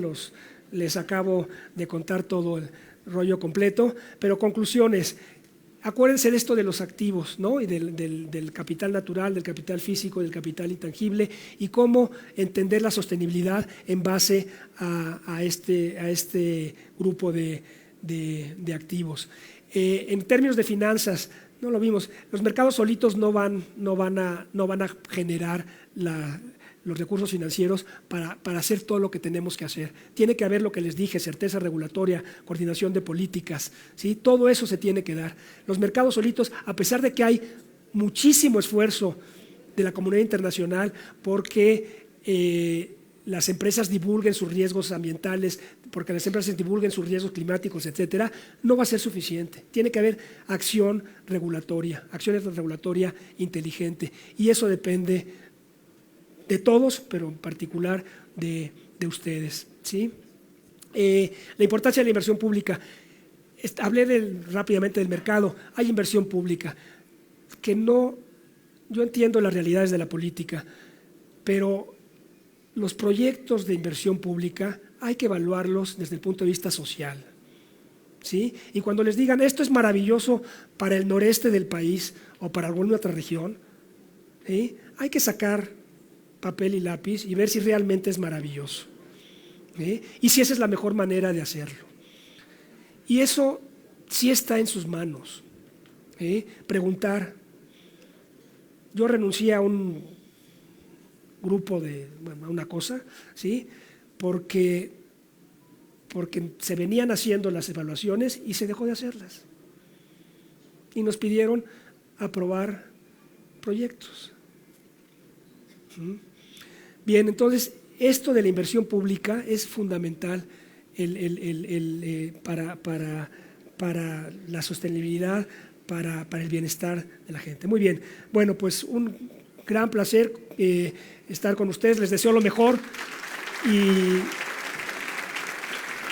les acabo de contar todo el rollo completo, pero conclusiones. Acuérdense de esto de los activos, ¿no?, y del capital natural, del capital físico, del capital intangible, y cómo entender la sostenibilidad en base a este grupo de activos. En términos de finanzas, no lo vimos, los mercados solitos no van a generar los recursos financieros para hacer todo lo que tenemos que hacer. Tiene que haber lo que les dije, certeza regulatoria, coordinación de políticas, ¿sí? Todo eso se tiene que dar. Los mercados solitos, a pesar de que hay muchísimo esfuerzo de la comunidad internacional porque las empresas divulguen sus riesgos ambientales, porque las empresas divulguen sus riesgos climáticos, etcétera, no va a ser suficiente. Tiene que haber acción regulatoria inteligente, y eso depende de todos, pero en particular de ustedes, ¿sí? La importancia de la inversión pública. Hablé rápidamente del mercado. Hay inversión pública que no, yo entiendo las realidades de la política, pero los proyectos de inversión pública hay que evaluarlos desde el punto de vista social, ¿sí? Y cuando les digan esto es maravilloso para el noreste del país o para alguna otra región, ¿sí?, hay que sacar papel y lápiz y ver si realmente es maravilloso, y si esa es la mejor manera de hacerlo. Y eso sí está en sus manos. Preguntar. Yo renuncié a un grupo a una cosa, ¿sí?, porque se venían haciendo las evaluaciones y se dejó de hacerlas. Y nos pidieron aprobar proyectos. Bien, entonces esto de la inversión pública es fundamental para la sostenibilidad, para el bienestar de la gente. Muy bien, bueno, pues un gran placer estar con ustedes, les deseo lo mejor y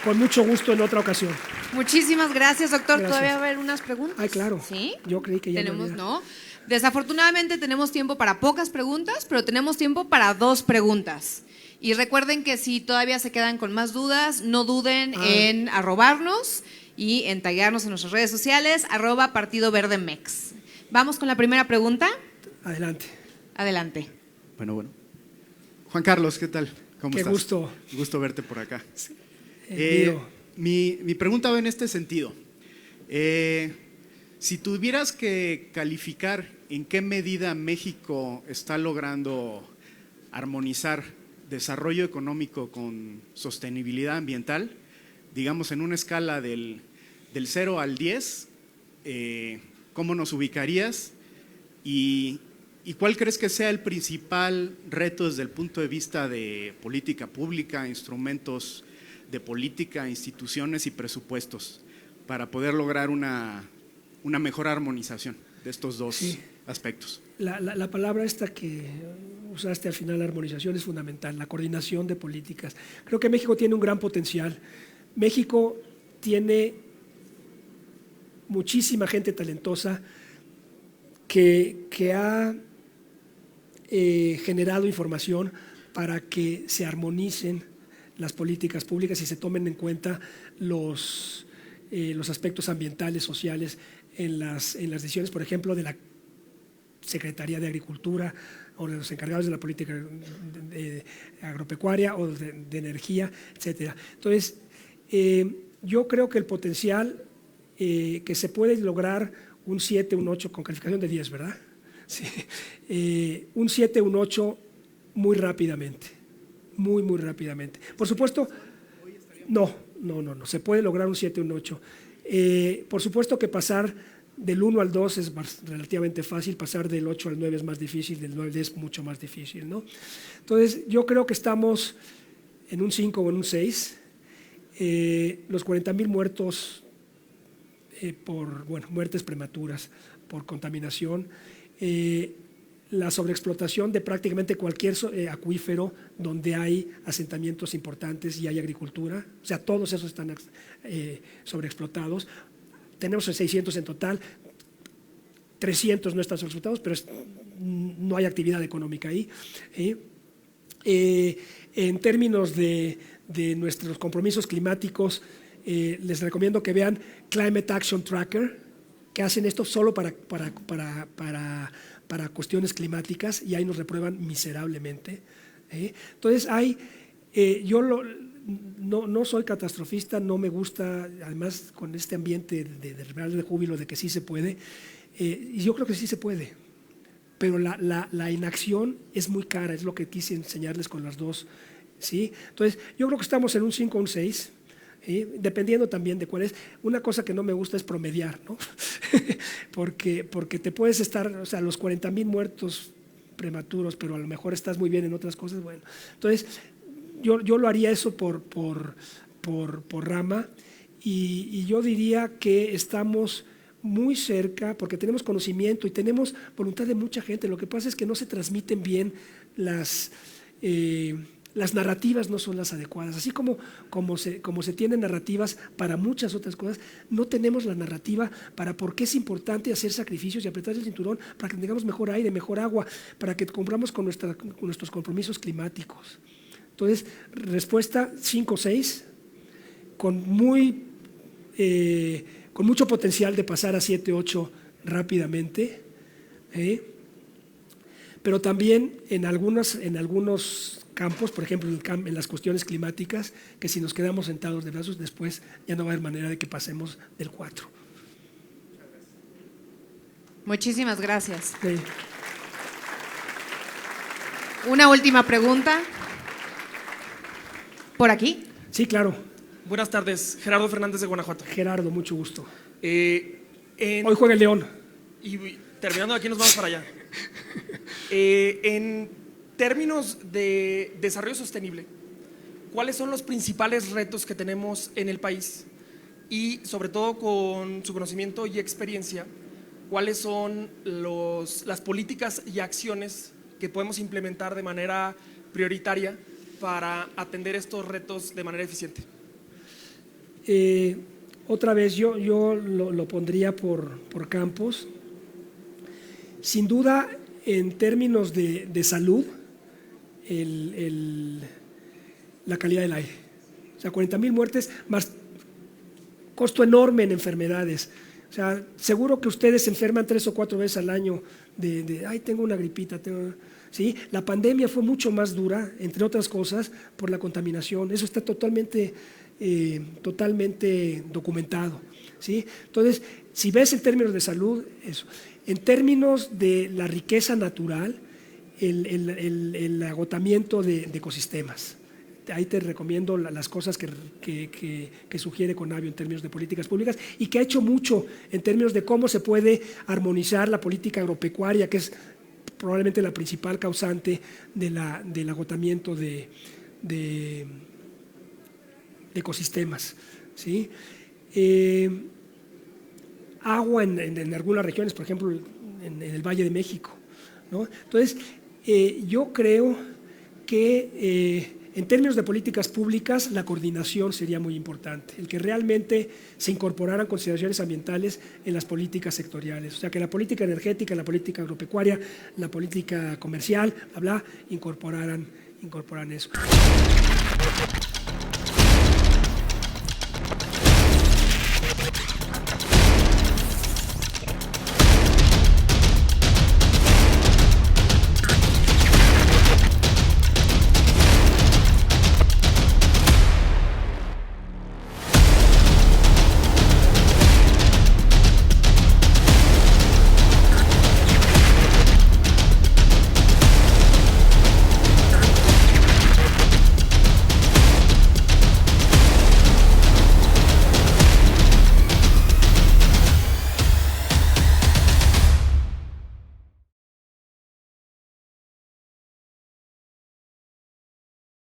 con mucho gusto en otra ocasión. Muchísimas gracias, doctor. Gracias. ¿Todavía va a haber unas preguntas? Ay, claro. ¿Sí? Yo creí que ya tenemos, no había. ¿no? Desafortunadamente tenemos tiempo para pocas preguntas, pero tenemos tiempo para 2 preguntas. Y recuerden que si todavía se quedan con más dudas, no duden en arrobarnos y en taguearnos en nuestras redes sociales, @PartidoVerdeMex. Vamos con la primera pregunta. Adelante. Adelante. Bueno. Juan Carlos, ¿qué tal? ¿Cómo Qué estás? gusto. Gusto verte por acá. Mi Mi pregunta va en este sentido. Si tuvieras que calificar en qué medida México está logrando armonizar desarrollo económico con sostenibilidad ambiental, digamos en una escala del 0 al 10, ¿cómo nos ubicarías? ¿Y cuál crees que sea el principal reto desde el punto de vista de política pública, instrumentos de política, instituciones y presupuestos para poder lograr una mejor armonización de estos dos aspectos? La palabra esta que usaste al final, la armonización, es fundamental, la coordinación de políticas. Creo que México tiene un gran potencial. México tiene muchísima gente talentosa, que ha generado información para que se armonicen las políticas públicas y se tomen en cuenta los aspectos ambientales, sociales en las decisiones, por ejemplo, de la Secretaría de Agricultura o de los encargados de la política agropecuaria o de energía, etcétera. Entonces, yo creo que el potencial que se puede lograr un 7, un 8 con calificación de 10, ¿verdad? Sí. Un 7, un 8 muy rápidamente, muy rápidamente. Por supuesto, no, se puede lograr un 7, un 8. Por supuesto que pasar del 1 al 2 es relativamente fácil, pasar del 8 al 9 es más difícil, del 9 al 10 es mucho más difícil, ¿no? Entonces, yo creo que estamos en un 5 o en un 6. Los 40,000 muertos por muertes prematuras, por contaminación, la sobreexplotación de prácticamente cualquier acuífero donde hay asentamientos importantes y hay agricultura, o sea, todos esos están sobreexplotados. Tenemos 600 en total, 300 no están sobreexplotados, pero no hay actividad económica ahí. En términos de nuestros compromisos climáticos, les recomiendo que vean Climate Action Tracker, que hacen esto solo para cuestiones climáticas y ahí nos reprueban miserablemente. Entonces yo no soy catastrofista, no me gusta, además con este ambiente de júbilo de que sí se puede, y yo creo que sí se puede, pero la inacción es muy cara, es lo que quise enseñarles con las dos, ¿sí? Entonces yo creo que estamos en un 5 o un 6, dependiendo también de cuál es. Una cosa que no me gusta es promediar, ¿no? porque te puedes estar, o sea, los 40,000 muertos prematuros, pero a lo mejor estás muy bien en otras cosas, bueno. Entonces, yo lo haría eso por rama y yo diría que estamos muy cerca porque tenemos conocimiento y tenemos voluntad de mucha gente. Lo que pasa es que no se transmiten bien las narrativas, no son las adecuadas. Así como se tienen narrativas para muchas otras cosas, no tenemos la narrativa para por qué es importante hacer sacrificios y apretar el cinturón para que tengamos mejor aire, mejor agua, para que cumplamos con nuestros compromisos climáticos. Entonces, respuesta 5 o 6, con mucho potencial de pasar a 7 o 8 rápidamente, pero también en algunos campos, por ejemplo en las cuestiones climáticas, que si nos quedamos sentados de brazos después ya no va a haber manera de que pasemos del 4. Muchísimas gracias. Sí. Una última pregunta. ¿Por aquí? Sí, claro. Buenas tardes, Gerardo Fernández de Guanajuato. Gerardo, mucho gusto. Hoy Hoy juega el León. Y terminando de aquí nos vamos para allá. En términos de desarrollo sostenible, ¿cuáles son los principales retos que tenemos en el país? Y sobre todo con su conocimiento y experiencia, ¿cuáles son las políticas y acciones que podemos implementar de manera prioritaria para atender estos retos de manera eficiente? Otra vez yo lo pondría por campos. Sin duda, en términos de salud, la calidad del aire. O sea, 40,000 muertes más costo enorme en enfermedades. O sea, seguro que ustedes se enferman 3 o 4 veces al año ay, tengo una gripita, ¿sí? La pandemia fue mucho más dura, entre otras cosas, por la contaminación. Eso está totalmente documentado, ¿sí? Entonces, si ves en términos de salud, eso. En términos de la riqueza natural, el agotamiento de ecosistemas. Ahí te recomiendo las cosas que sugiere Conavio en términos de políticas públicas y que ha hecho mucho en términos de cómo se puede armonizar la política agropecuaria, que es probablemente la principal causante del agotamiento de ecosistemas, ¿sí? Agua en algunas regiones, por ejemplo en el Valle de México, ¿no? Entonces, yo creo que En términos de políticas públicas, la coordinación sería muy importante, el que realmente se incorporaran consideraciones ambientales en las políticas sectoriales, o sea, que la política energética, la política agropecuaria, la política comercial, incorporaran eso.